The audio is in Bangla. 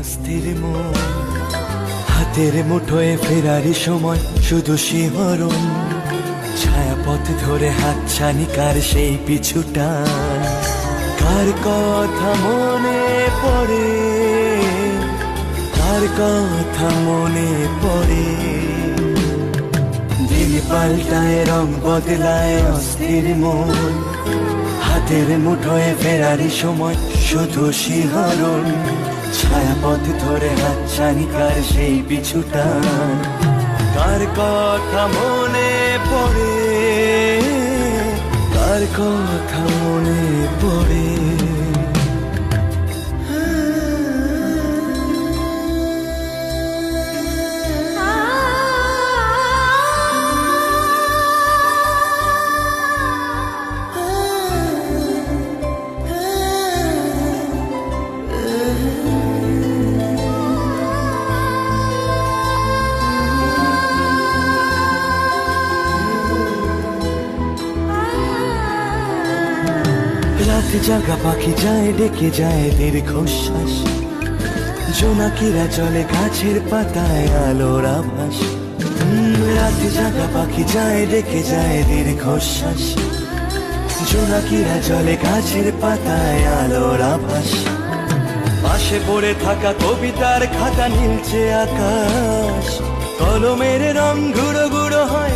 অস্থির মন, হাতের মুঠোয় ফেরারি সময় শুধু শিহরণ, ছায়াপথ ধরে হাতছানি কার সেই পিছুটা, কার কথা মনে পড়ে, কার কথা মনে পড়ে। দিন পাল্টায় রং বদলায় অস্থির মন, হাতের মুঠোয় ফেরারি সময় শুধু শিহরণ, ছায়াপথ ধরে হাতছানি কার সেই পিছুটা, কার কথা মনে পড়ে, কার কথা মনে পড়ে। রাত জাগা পাখি যায় ডেকে যায় দীর্ঘশ্বাস, জোনাকিরা চলে গাছের পাতায় আলোর আভাস। রাত জাগা পাখি যায় ডেকে যায় দীর্ঘশ্বাস, জোনাকিরা চলে গাছের পাতায় আলোর আভাস। পাশে পড়ে থাকা কবিতার খাতা নীলচে আকাশ, কলমের রং গুঁড়ো গুঁড়ো হয়